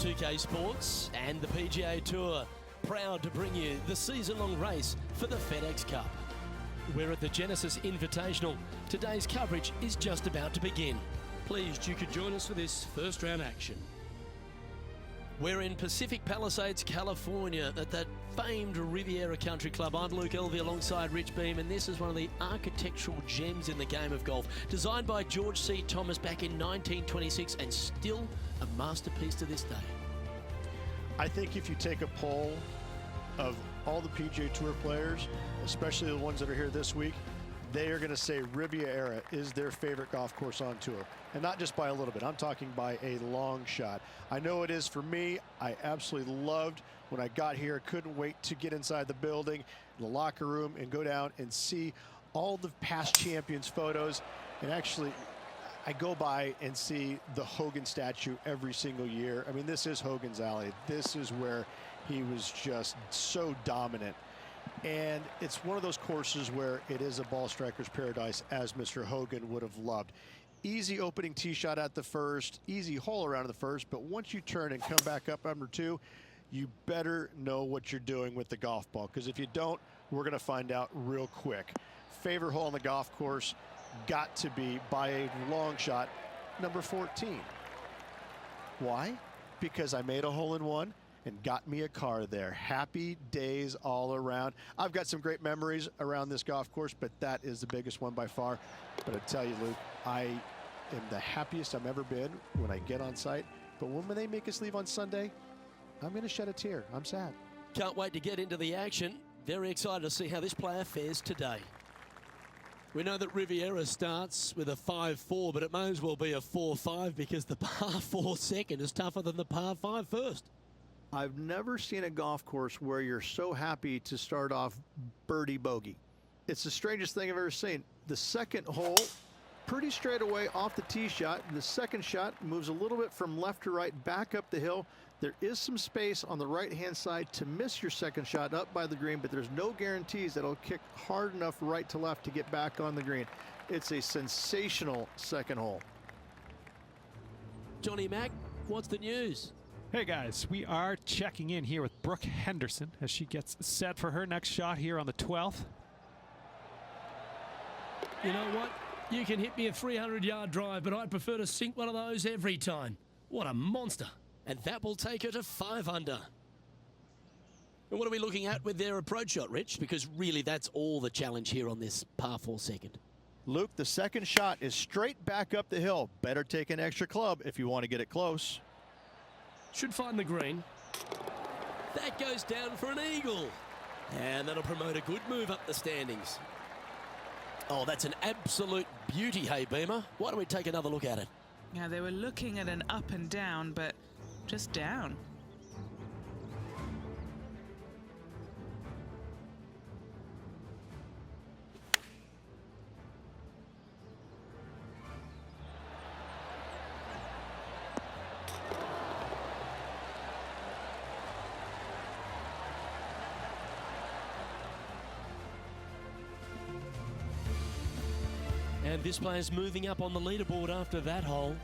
2K Sports and the PGA Tour, proud to bring you the season-long race for the FedEx Cup. We're at the Genesis Invitational. Today's coverage is just about to begin. Pleased you could join us for this first round action. We're in Pacific Palisades, California, at that famed Riviera Country Club. I'm Luke Elvey alongside Rich Beam, and this is one of the architectural gems in the game of golf. Designed by George C. Thomas back in 1926 and still a masterpiece to this day. I think if you take a poll of all the PGA Tour players, especially the ones that are here this week, they are going to say Riviera is their favorite golf course on tour. And not just by a little bit. I'm talking by a long shot. I know it is for me. I absolutely loved when I got here. Couldn't wait to get inside the building, the locker room, and go down and see all the past champions photos. And actually, I go by and see the Hogan statue every single year. I mean, this is Hogan's Alley. This is where he was just so dominant. And it's one of those courses where it is a ball striker's paradise, as Mr. Hogan would have loved. Easy opening tee shot at the first, easy hole around the first, but once you turn and come back up number two, you better know what you're doing with the golf ball, because if you don't, we're going to find out real quick. Favorite hole on the golf course got to be, by a long shot, number 14. Why? Because I made a hole-in-one and got me a car there. Happy days all around. I've got some great memories around this golf course, but that is the biggest one by far. But I tell you, Luke, I am the happiest I've ever been when I get on site. But when they make us leave on Sunday, I'm going to shed a tear. I'm sad. Can't wait to get into the action. Very excited to see how this player fares today. We know that Riviera starts with a 5-4, but it may as well be a 4-5 because the par 4 second is tougher than the par 5 first. I've never seen a golf course where you're so happy to start off birdie bogey. It's the strangest thing I've ever seen. The second hole, pretty straight away off the tee shot. The second shot moves a little bit from left to right, back up the hill. There is some space on the right-hand side to miss your second shot up by the green, but there's no guarantees that it'll kick hard enough right to left to get back on the green. It's a sensational second hole. Johnny Mack, what's the news? Hey guys, we are checking in here with Brooke Henderson as she gets set for her next shot here on the 12th. You know what? You can hit me a 300-yard drive, but I'd prefer to sink one of those every time. What a monster. And that will take her to 5 under. And what are we looking at with their approach shot, Rich? Because really that's all the challenge here on this par 4 second. Luke, the second shot is straight back up the hill. Better take an extra club if you want to get it close. Should find the green. That goes down for an eagle. And that'll promote a good move up the standings. Oh, that's an absolute beauty, hey, Beamer. Why don't we take another look at it? Yeah, they were looking at an up and down, but just down. And this player's moving up on the leaderboard after that hole.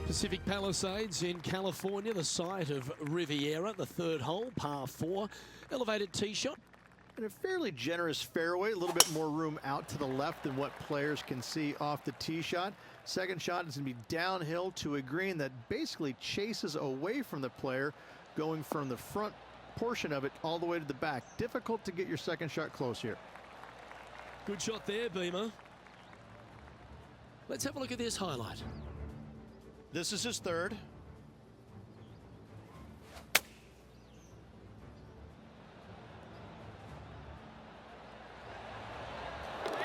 Pacific Palisades in California, the site of Riviera, the third hole, par 4, elevated tee shot. And a fairly generous fairway, a little bit more room out to the left than what players can see off the tee shot. Second shot is going to be downhill to a green that basically chases away from the player, going from the front portion of it all the way to the back. Difficult to get your second shot close here. Good shot there, Beamer. Let's have a look at this highlight. This is his third.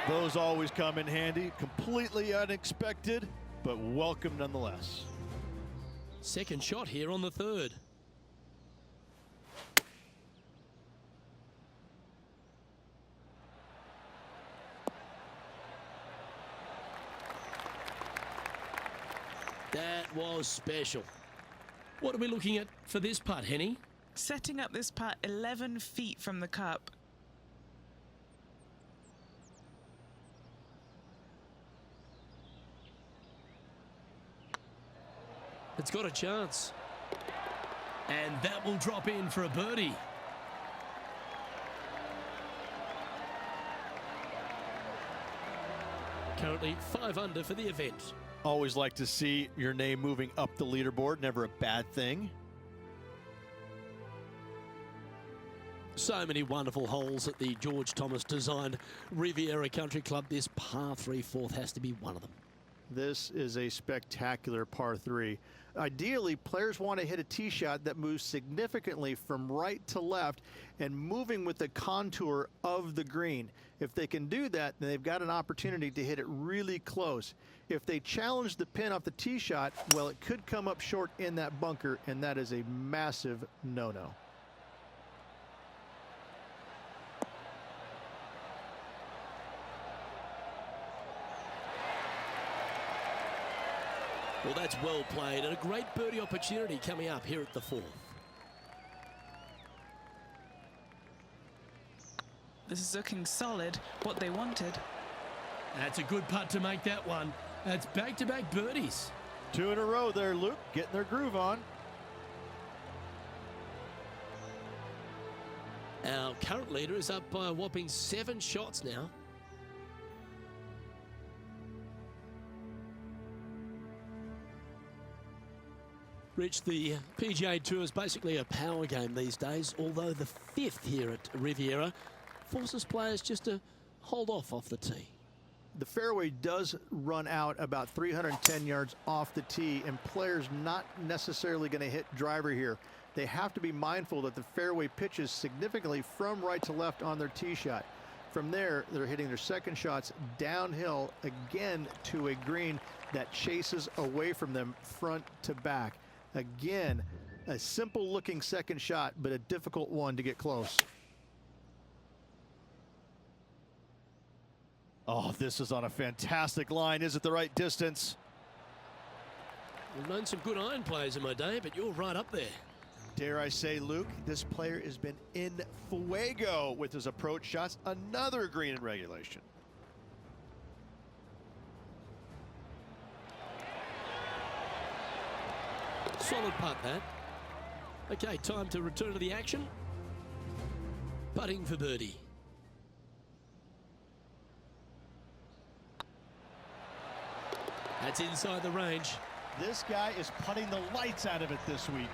Those always come in handy. Completely unexpected, but welcome nonetheless. Second shot here on the third. That was special. What are we looking at for this putt, Henny? Setting up this putt 11 feet from the cup. It's got a chance. And that will drop in for a birdie. Currently 5 under for the event. Always like to see your name moving up the leaderboard. Never a bad thing. So many wonderful holes at the George Thomas designed Riviera Country Club. This par 3 fourth has to be one of them. This is a spectacular par 3. Ideally, players want to hit a tee shot that moves significantly from right to left and moving with the contour of the green. If they can do that, then they've got an opportunity to hit it really close. If they challenge the pin off the tee shot, well, it could come up short in that bunker, and that is a massive no-no. Well, that's well played, and a great birdie opportunity coming up here at the 4th. This is looking solid, what they wanted. That's a good putt to make that one. That's back-to-back birdies. 2 in a row there, Luke, getting their groove on. Our current leader is up by a whopping 7 shots now. Rich, the PGA Tour is basically a power game these days, although the 5th here at Riviera forces players just to hold off the tee. The fairway does run out about 310 yards off the tee, and players not necessarily going to hit driver here. They have to be mindful that the fairway pitches significantly from right to left on their tee shot. From there, they're hitting their second shots downhill again to a green that chases away from them front to back. Again, a simple looking second shot, but a difficult one to get close. Oh, this is on a fantastic line. Is it the right distance? I've known some good iron players in my day, but you're right up there. Dare I say, Luke, this player has been in fuego with his approach shots. Another green in regulation. Solid putt, that. Okay, time to return to the action. Putting for birdie. That's inside the range. This guy is putting the lights out of it this week.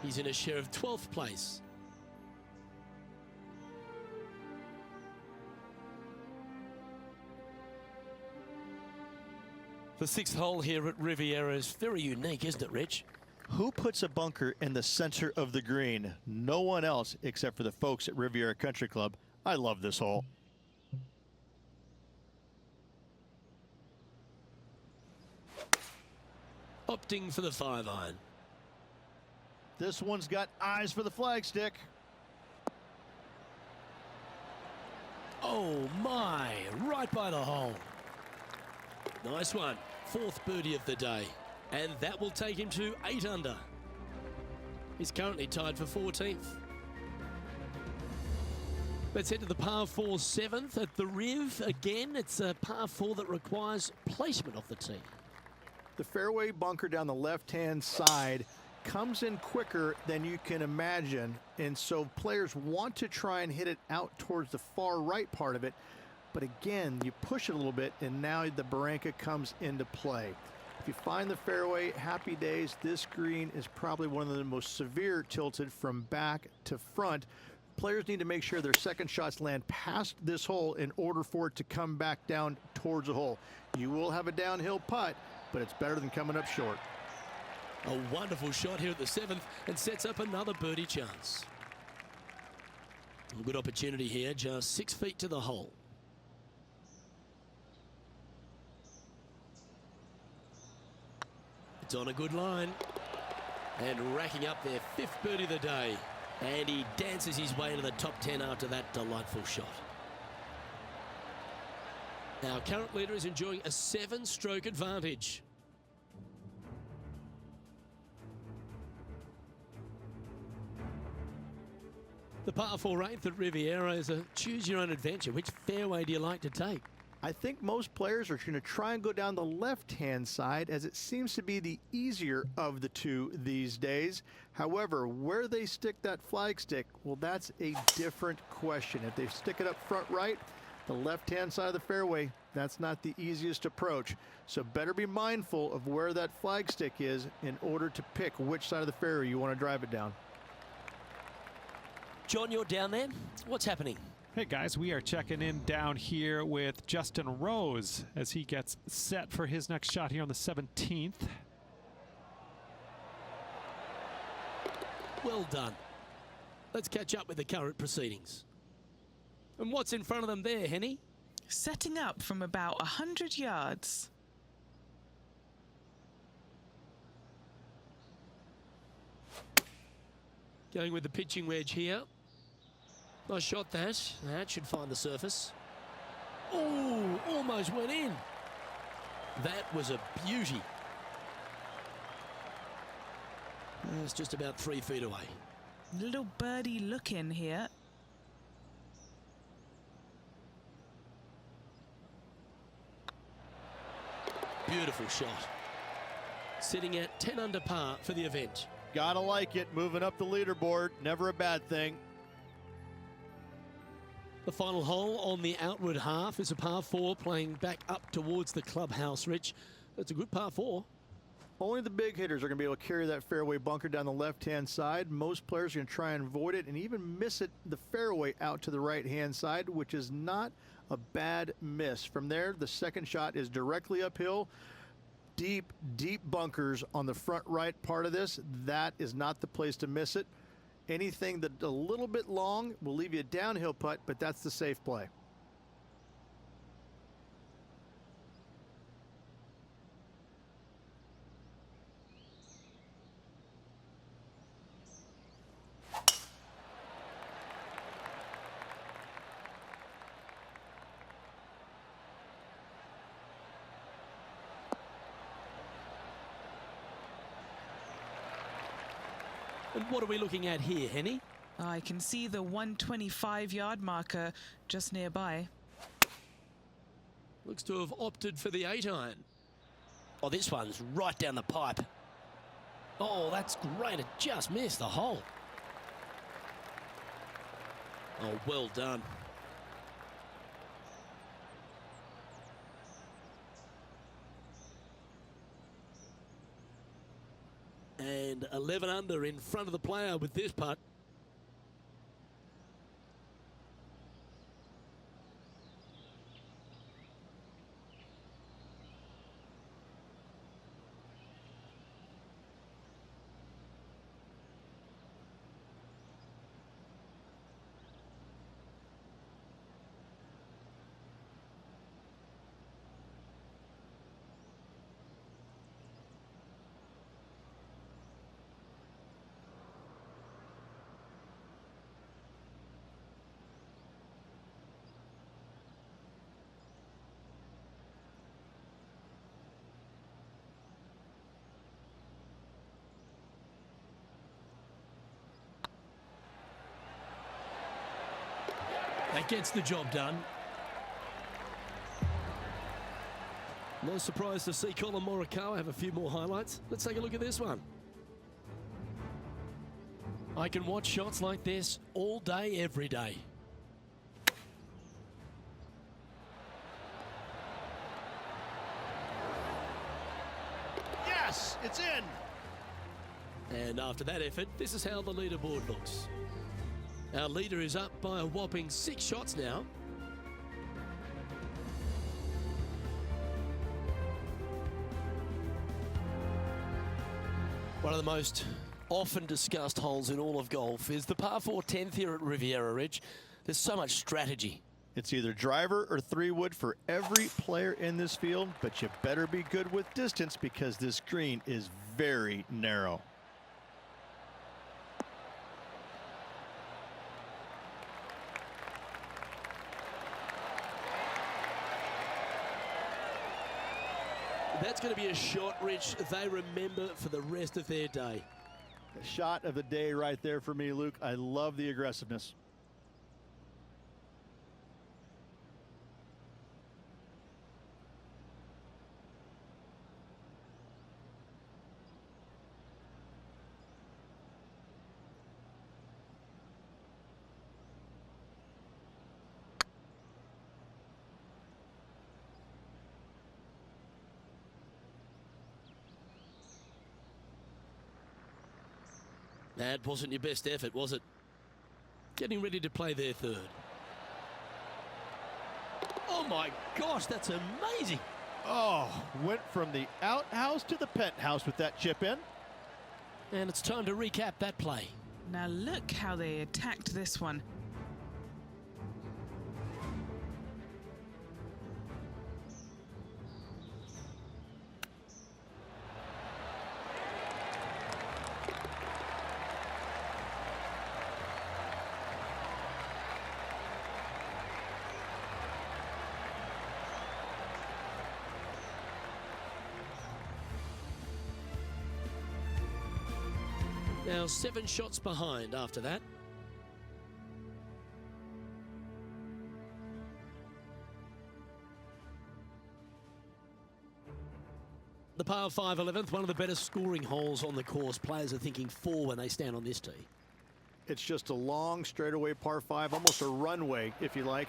He's in a share of 12th place. The 6th hole here at Riviera is very unique, isn't it, Rich? Who puts a bunker in the center of the green? No one else except for the folks at Riviera Country Club. I love this hole. Opting for the 5-iron. This one's got eyes for the flagstick. Oh my, right by the hole. Nice one. 4th birdie of the day. And that will take him to 8 under. He's currently tied for 14th. Let's head to the par 4 7th at the Riv. Again, it's a par 4 that requires placement of the tee. The fairway bunker down the left-hand side comes in quicker than you can imagine, and so players want to try and hit it out towards the far right part of it. But again, you push it a little bit, and now the barranca comes into play. If you find the fairway, happy days. This green is probably one of the most severe tilted from back to front. Players need to make sure their second shots land past this hole in order for it to come back down towards the hole. You will have a downhill putt, but it's better than coming up short. A wonderful shot here at the 7th and sets up another birdie chance. A good opportunity here, just 6 feet to the hole. It's on a good line. And racking up their 5th birdie of the day. And he dances his way into the top 10 after that delightful shot. Our current leader is enjoying a 7-stroke advantage. The par 4 8th at Riviera is a choose-your-own-adventure. Which fairway do you like to take? I think most players are going to try and go down the left-hand side, as it seems to be the easier of the two these days. However, where they stick that flag stick, well, that's a different question. If they stick it up front right, the left-hand side of the fairway, that's not the easiest approach. So better be mindful of where that flag stick is in order to pick which side of the fairway you want to drive it down. John, you're down there. What's happening? Hey guys, we are checking in down here with Justin Rose as he gets set for his next shot here on the 17th. Well done. Let's catch up with the current proceedings. And what's in front of them there, Henny? Setting up from about 100 yards. Going with the pitching wedge here. Nice shot that. That should find the surface. Oh, almost went in. That was a beauty. It's just about 3 feet away. Little birdie look in here. Beautiful shot. Sitting at 10 under par for the event. Gotta like it, moving up the leaderboard, never a bad thing. The final hole on the outward half is a par 4 playing back up towards the clubhouse, Rich. That's a good par 4. Only the big hitters are going to be able to carry that fairway bunker down the left-hand side. Most players are going to try and avoid it and even miss it the fairway out to the right-hand side, which is not a bad miss. From there, the second shot is directly uphill. Deep, deep bunkers on the front right part of this. That is not the place to miss it. Anything that a little bit long will leave you a downhill putt, but that's the safe play. And what are we looking at here, Henny? I can see the 125-yard marker just nearby. Looks to have opted for the 8-iron. Oh, this one's right down the pipe. Oh, that's great. It just missed the hole. Oh, well done. And 11 under in front of the player with this putt. That gets the job done. No surprise to see Colin Morikawa have a few more highlights. Let's take a look at this one. I can watch shots like this all day, every day. Yes, it's in. And after that effort, this is how the leaderboard looks. Our leader is up by a whopping 6 shots now. One of the most often discussed holes in all of golf is the par 4 10th here at Riviera Ridge. There's so much strategy. It's either driver or 3-wood for every player in this field, but you better be good with distance because this green is very narrow. That's going to be a shot, Rich, they remember for the rest of their day. The shot of the day right there for me, Luke. I love the aggressiveness. That wasn't your best effort, was it? Getting ready to play their third. Oh my gosh, that's amazing. Oh, went from the outhouse to the penthouse with that chip in. And it's time to recap that play. Now look how they attacked this one. Now 7 shots behind after that. The par 5 11th, one of the better scoring holes on the course. Players are thinking 4 when they stand on this tee. It's just a long straightaway par 5, almost a runway, if you like.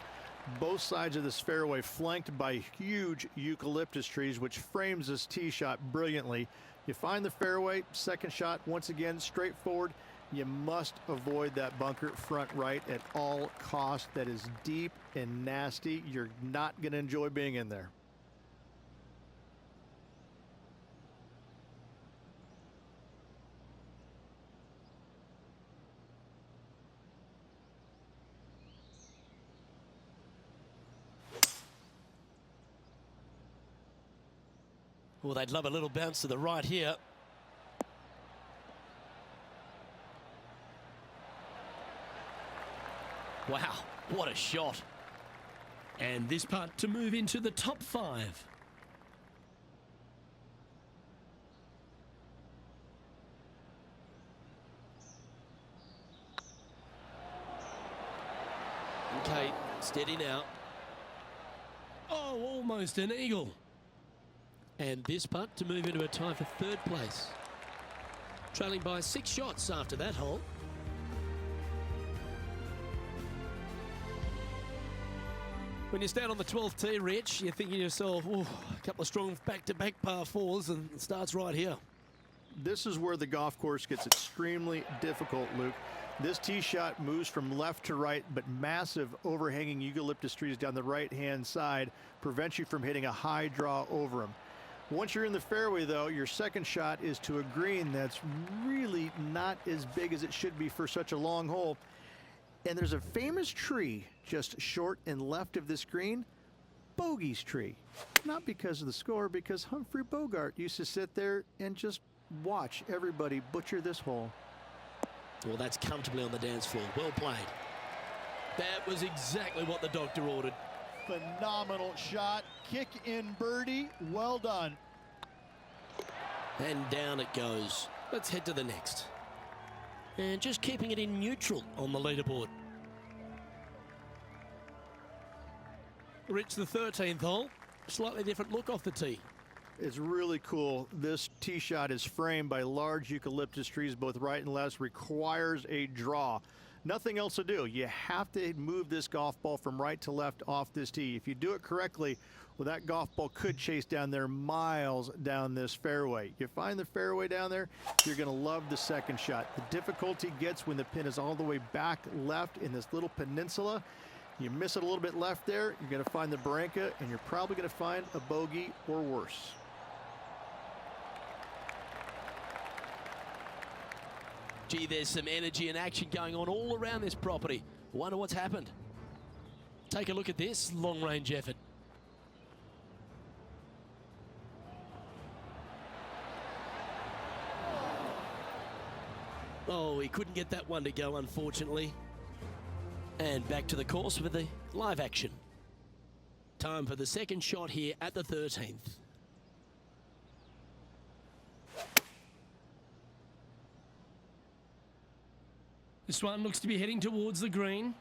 Both sides of this fairway flanked by huge eucalyptus trees, which frames this tee shot brilliantly. You find the fairway, second shot, once again, straightforward. You must avoid that bunker front right at all costs. That is deep and nasty. You're not going to enjoy being in there. Well, they'd love a little bounce to the right here. Wow, what a shot. And this putt to move into the top 5. Okay, steady now. Oh, almost an eagle. And this putt to move into a tie for 3rd place. Trailing by 6 shots after that hole. When you stand on the 12th tee, Rich, you're thinking to yourself, oh, a couple of strong back-to-back par 4s, and it starts right here. This is where the golf course gets extremely difficult, Luke. This tee shot moves from left to right, but massive overhanging eucalyptus trees down the right-hand side prevent you from hitting a high draw over them. Once you're in the fairway, though, your second shot is to a green that's really not as big as it should be for such a long hole. And there's a famous tree just short and left of this green, Bogey's tree. Not because of the score, because Humphrey Bogart used to sit there and just watch everybody butcher this hole. Well, that's comfortably on the dance floor. Well played. That was exactly what the doctor ordered. Phenomenal shot. Kick in birdie. Well done. And down it goes. Let's head to the next. And just keeping it in neutral on the leaderboard. Rich, the 13th hole. Slightly different look off the tee. It's really cool. This tee shot is framed by large eucalyptus trees, both right and left. Requires a draw. Nothing else to do. You have to move this golf ball from right to left off this tee. If you do it correctly, well, that golf ball could chase down there miles down this fairway. You find the fairway down there, you're going to love the second shot. The difficulty gets when the pin is all the way back left in this little peninsula. You miss it a little bit left there, you're going to find the barranca, and you're probably going to find a bogey or worse. Gee, there's some energy and action going on all around this property. Wonder what's happened. Take a look at this long-range effort. Oh, he couldn't get that one to go, unfortunately. And back to the course with the live action. Time for the second shot here at the 13th. This one looks to be heading towards the green.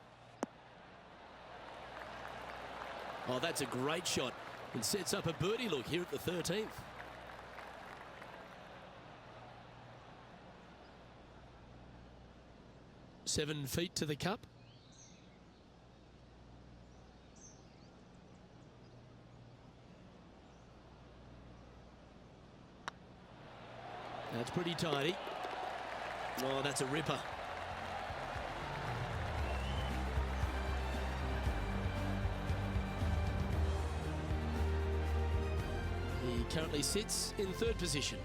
Oh, that's a great shot. And sets up a birdie look here at the 13th. Seven feet to the cup. That's pretty tidy. Oh, that's a ripper. He currently sits in third position.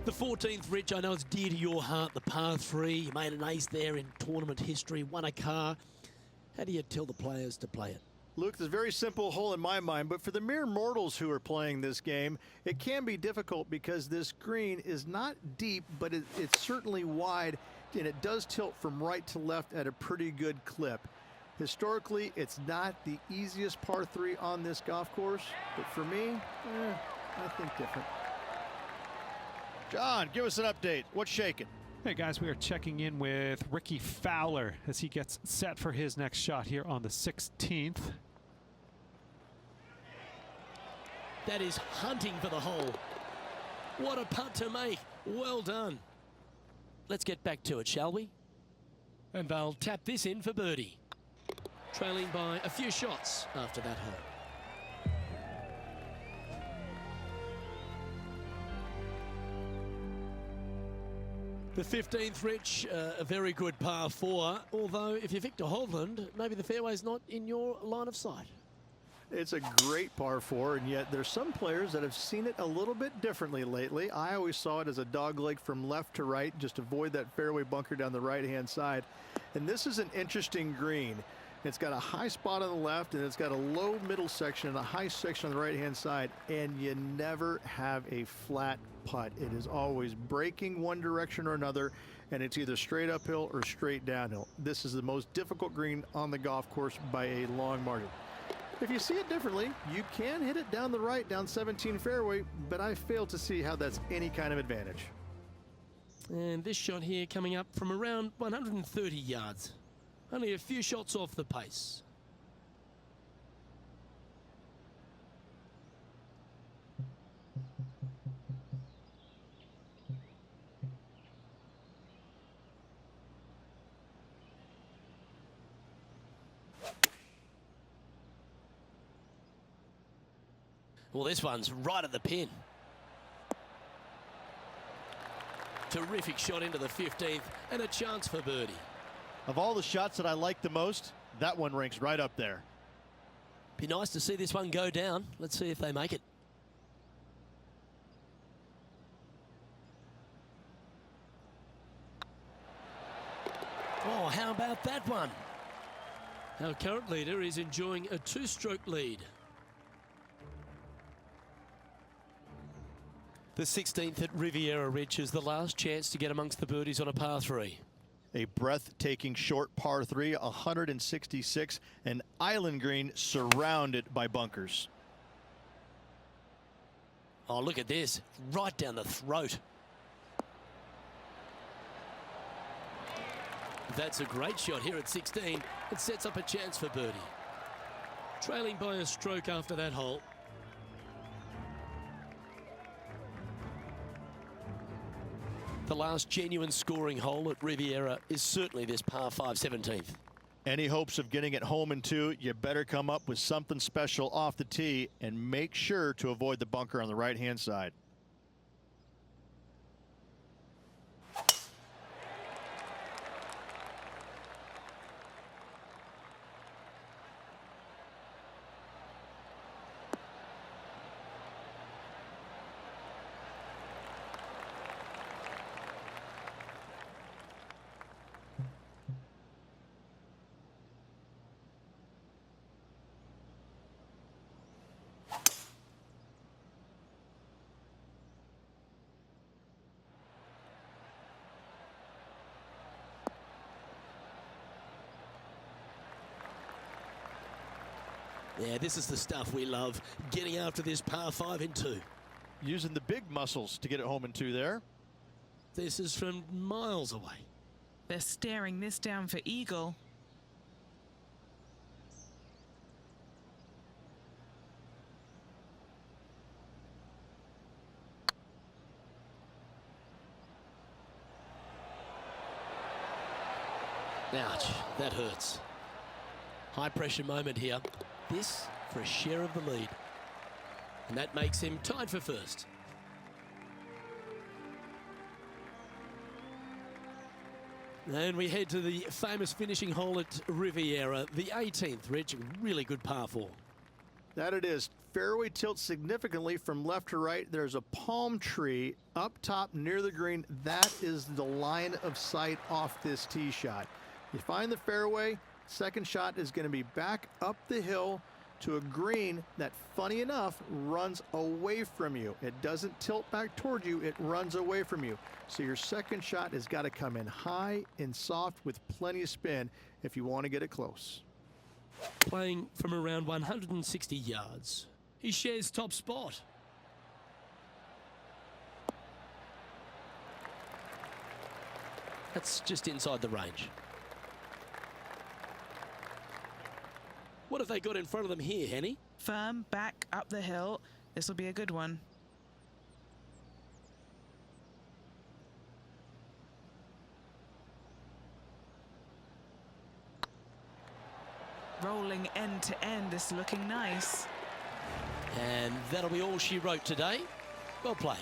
The 14th, Rich, I know it's dear to your heart, the par 3. You made an ace there in tournament history, won a car. How do you tell the players to play it? Luke, there's a very simple hole in my mind, but for the mere mortals who are playing this game, it can be difficult because this green is not deep, but it's certainly wide, and it does tilt from right to left at a pretty good clip. Historically, it's not the easiest par 3 on this golf course, but for me, I think different. John, give us an update. What's shaking? Hey guys, we are checking in with Ricky Fowler as he gets set for his next shot here on the 16th. That is hunting for the hole. What a putt to make. Well done. Let's get back to it, shall we? And they'll tap this in for birdie. Trailing by a few shots after that hole. The 15th, Rich, a very good par 4. Although, if you're Victor Hovland, maybe the fairway's not in your line of sight. It's a great par 4, and yet there's some players that have seen it a little bit differently lately. I always saw it as a dogleg from left to right, just avoid that fairway bunker down the right-hand side. And this is an interesting green. It's got a high spot on the left, and it's got a low middle section and a high section on the right-hand side, and you never have a flat putt. It is always breaking one direction or another, and it's either straight uphill or straight downhill. This is the most difficult green on the golf course by a long margin. If you see it differently, you can hit it down the right, down 17 fairway, but I fail to see how that's any kind of advantage. And this shot here coming up from around 130 yards. Only a few shots off the pace. Well, this one's right at the pin. Terrific shot into the 15th and a chance for birdie. Of all the shots that I like the most, that one ranks right up there. Be nice to see this one go down. Let's see if they make it. Oh, how about that one? Our current leader is enjoying a 2-stroke lead. The 16th at Riviera Ridge is the last chance to get amongst the birdies on a par 3. A breathtaking short par 3, 166, an island green surrounded by bunkers. Oh, look at this. Right down the throat. That's a great shot here at 16. It sets up a chance for birdie. Trailing by a stroke after that hole. The last genuine scoring hole at Riviera is certainly this par 5 17th. Any hopes of getting it home in 2, you better come up with something special off the tee and make sure to avoid the bunker on the right-hand side. Yeah, this is the stuff we love, getting after this par 5 in 2. Using the big muscles to get it home in 2 there. This is from miles away. They're staring this down for eagle. Ouch, that hurts. High pressure moment here. This for a share of the lead. And that makes him tied for first. And we head to the famous finishing hole at Riviera, the 18th, Rich. Really good par 4. That it is. Fairway tilts significantly from left to right. There's a palm tree up top near the green. That is the line of sight off this tee shot. You find the fairway, second shot is going to be back up the hill to a green that, funny enough, runs away from you. It doesn't tilt back toward you, it runs away from you. So your second shot has got to come in high and soft with plenty of spin if you want to get it close. Playing from around 160 yards. He shares top spot. That's just inside the range. What have they got in front of them here, Henny? Firm back up the hill. This will be a good one. Rolling end to end, this looking nice. And that'll be all she wrote today. Well played.